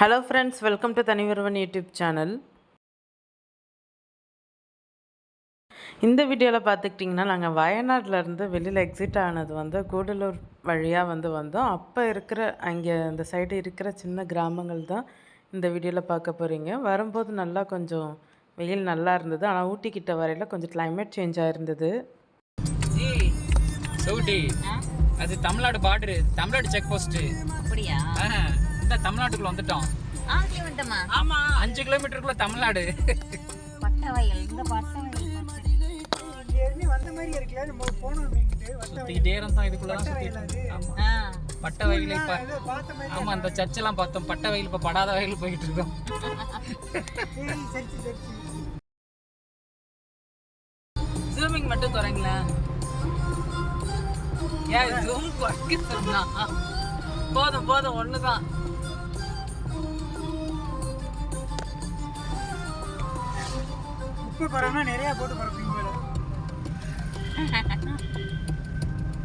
Hello friends, welcome to Thanivaruvan YouTube channel. இந்த வீடியோவில் பார்த்துக்கிட்டிங்கன்னா, நாங்கள் வயநாட்டிலேருந்து வெளியில் எக்ஸிட் ஆனது கூடலூர் வழியாக வந்தோம். அப்போ இருக்கிற அங்கே அந்த சைடு இருக்கிற சின்ன கிராமங்கள் தான் இந்த வீடியோவில் பார்க்க போகிறீங்க. வரும்போது நல்லா கொஞ்சம் வெயில் நல்லா இருந்தது. ஆனால் ஊட்டிக்கிட்ட வரையில் கொஞ்சம் கிளைமேட் சேஞ்ச் ஆகிருந்தது. அது Tamil Nadu border, Tamil Nadu check post. அப்படியா? தமிழ்நாட்டுக்குள்ள வந்துட்டோம். ஆமா, 5 கிலோமீட்டருக்குள்ள தமிழ்நாடு. பட்டவயல், இந்த பட்டவயல் வந்த மாதிரி இருக்குல. நம்ம போனோம் சுத்திட்டே இருந்தோம், இதுக்குள்ள தான் சுத்திட்டு. ஆமா, பட்டவயல். இப்ப ஆமா, அந்த சர்ச் எல்லாம் பார்த்தோம். பட்டவயல் இப்ப படாத வயல் போயிட்டு இருக்கோம். ஜூமிங் மட்டும் குறைங்களா? ஏன் ஜூம் குறைக்க சொன்னா? போதும் ஒண்ணுதான். நிறைய போட்டு பறப்பீங்க.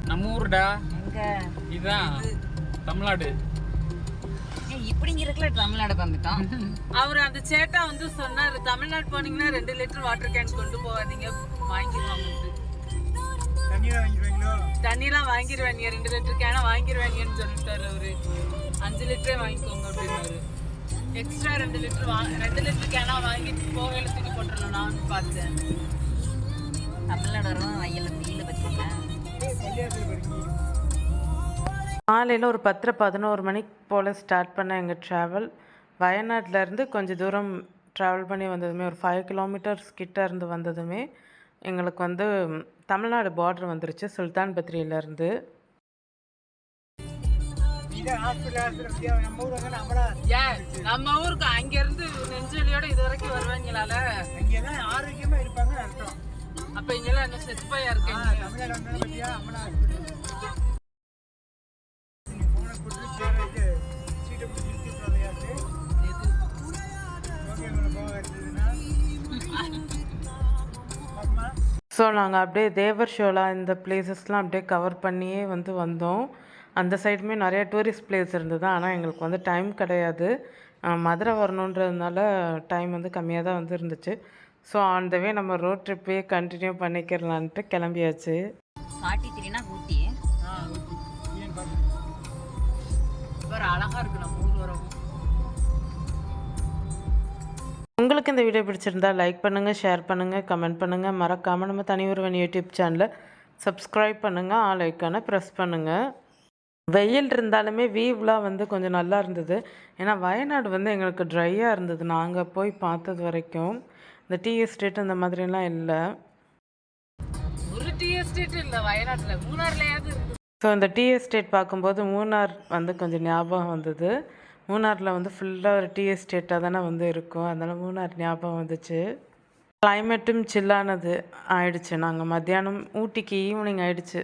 நம்ம ஊருடா, இதுதான் தமிழ்நாடு. இப்படிங்கிறதுல தமிழ்நாடு வந்துட்டோம். அவர் அந்த சேட்டா சொன்னாரு, தமிழ்நாடு போனீங்கன்னா 2 லிட்டர் வாட்டர் கேன் கொண்டு போவாதீங்க, வாங்கிடுவாங்க. தண்ணிலாம் வாங்கிடுவாங்க, 2 லிட்டர் கேனா வாங்கிடுவாங்கன்னு சொல்லிட்டாரு அவரு. 5 லிட்டரே வாங்கிக்கோங்க அப்படின்னாரு. எக்ஸ்ட்ரா 2 லிட்டர் கேனா வாங்கிட்டு போகையில தூக்கி போட்டுடலாம். நான் பார்த்தேன். தமிழ்நாடு வரலாம் வயல்ல வெயில பத்தியா. காலையில் ஒரு 10-11 மணிக்கு போல் ஸ்டார்ட் பண்ண எங்கள் ட்ராவல் வயநாட்டிலேருந்து கொஞ்சம் தூரம் ட்ராவல் பண்ணி வந்ததுமே, ஒரு 5 கிலோமீட்டர்ஸ் கிட்ட இருந்து வந்ததுமே எங்களுக்கு தமிழ்நாடு பார்டர் வந்துருச்சு, சுல்தான் பத்ரியிலேருந்து. நம்ம ஊருக்கு அங்கிருந்து நெஞ்சலியோட இது வரைக்கும் வருவாங்களால, அங்கேதான் ஆரோக்கியமா இருப்பாங்க அர்த்தம். அப்ப இங்கெல்லாம் என்ன செத்துப்பாயா இருக்கீங்க? ஸோ நாங்கள் அப்படியே தேவர் ஷோலா இந்த பிளேசஸ்லாம் அப்படியே கவர் பண்ணியே வந்தோம். அந்த சைடுமே நிறைய டூரிஸ்ட் பிளேஸ் இருந்தது. ஆனால் எங்களுக்கு டைம் கிடையாது. மதுரை வரணுன்றதுனால டைம் கம்மியாக தான் இருந்துச்சு. ஸோ அந்த வே நம்ம ரோட் ட்ரிப்பே கண்டினியூ பண்ணிக்கிறலான்ட்டு கிளம்பியாச்சு. அழகாக இருக்கு நம்ம ஊர் வரவும். உங்களுக்கு இந்த வீடியோ பிடிச்சிருந்தா லைக் பண்ணுங்கள், ஷேர் பண்ணுங்கள், கமெண்ட் பண்ணுங்கள். மறக்காமல் நம்ம தனிவருவன் யூடியூப் சேனலை சப்ஸ்கிரைப் பண்ணுங்கள், ஆல் ஐக்கானை ப்ரெஸ் பண்ணுங்கள். வெயில் இருந்தாலுமே வியூலாம் கொஞ்சம் நல்லா இருந்தது. ஏன்னா வயநாடு எங்களுக்கு ட்ரையாக இருந்தது. நாங்கள் போய் பார்த்தது வரைக்கும் இந்த டீ எஸ்டேட் அந்த மாதிரிலாம் இல்லை. ஒரு டீ எஸ்டேட் இல்லை வயநாட்டில், மூணார்லையாவது இருந்தது. ஸோ இந்த டீ எஸ்டேட் பார்க்கும்போது மூணார் கொஞ்சம் ஞாபகம் வந்தது. மூணாரில் ஃபுல்லாக ஒரு டீ எஸ்டேட்டாக தானே இருக்கும். அதனால் மூணார் ஞாபகம் வந்துச்சு. கிளைமேட்டும் சில்லானது ஆயிடுச்சு. நாங்கள் மத்தியானம் ஊட்டிக்கு ஈவினிங் ஆயிடுச்சு.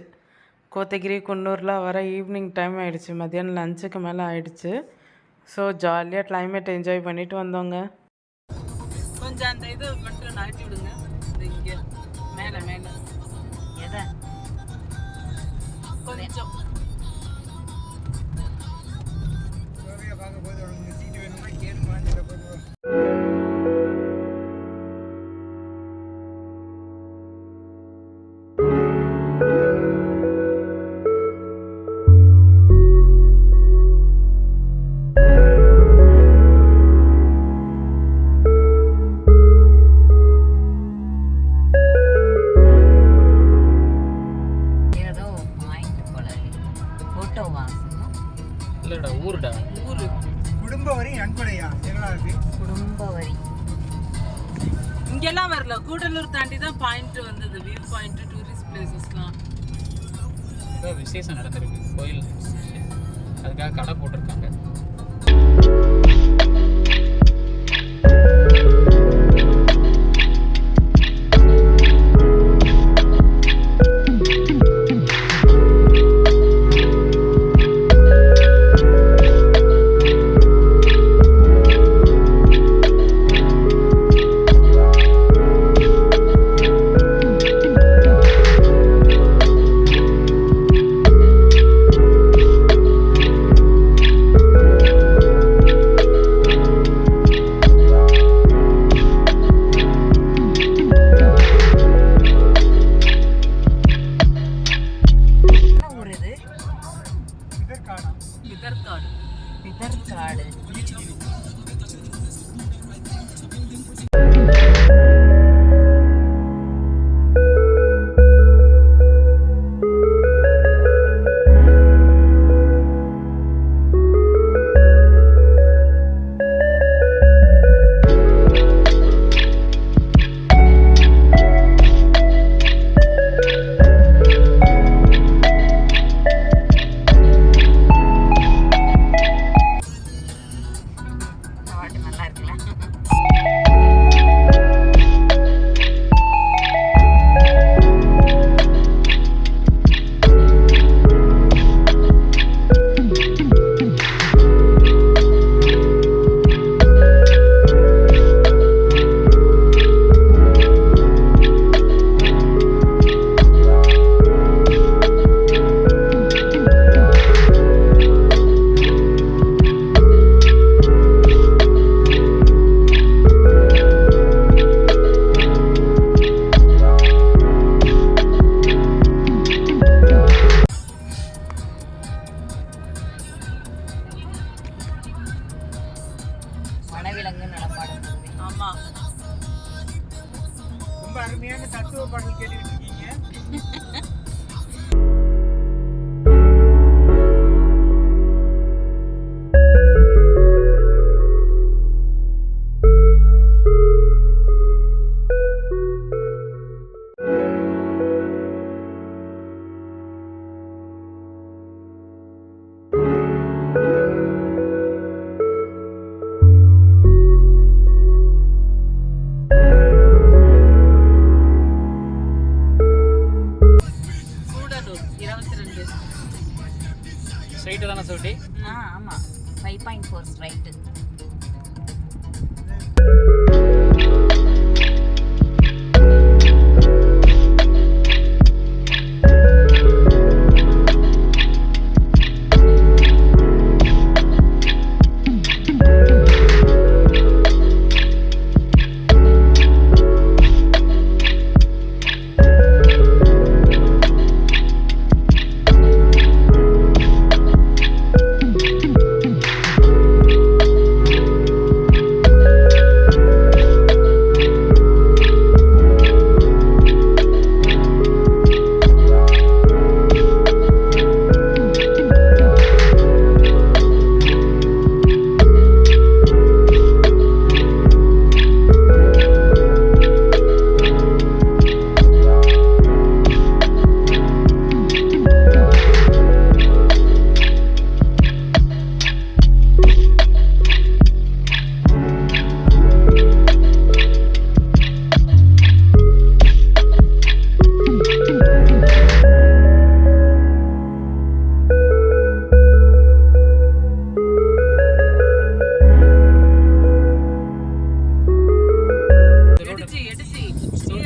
கோத்தகிரி குன்னூர்லாம் வர ஈவினிங் டைம் ஆகிடுச்சு. மத்தியானம் லஞ்சுக்கு மேலே ஆகிடுச்சு. ஸோ ஜாலியாக கிளைமேட் என்ஜாய் பண்ணிவிட்டு வந்தோங்க. கொஞ்சம் அந்த இது மட்டும் நாட்டி விடுங்க. இங்கே மேலே மேலே எதை கொஞ்சம் பார்க்க போது சீட்டு வேணுமா கேட்டு. இங்கெல்லாம் வரல, கூடலூர் தாண்டி தான் பாயிண்ட் வந்தது. வியூ பாயிண்ட், டூரிஸ்ட் பிளேசஸ்லாம் விசேஷம் நடந்திருக்கு. கோயில் அதுக்காக கடை போட்டிருக்காங்க. வாட்டு நல்லா இருக்குல்ல. வனவிலங்கு நடமாடும் பகுதி. ஆமா, ரொம்ப அருமையான தத்துவ பாடல் கேட்டுக்கிட்டு இருக்கீங்க. கூடலூர் 22 ஸ்ட்ரைட்டு தானே சோட்டி? ஆமா 5.4 ஸ்ட்ரைட்டு.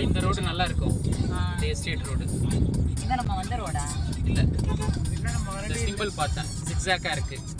இந்த ரோடு நல்லா இருக்கும். எஸ்டேட் ரோடு இதான் நம்ம வந்த ரோடா? இல்லை, இந்த சிம்பிள் பார்த்தேன், ஜிக்ஸாக்காக இருக்குது.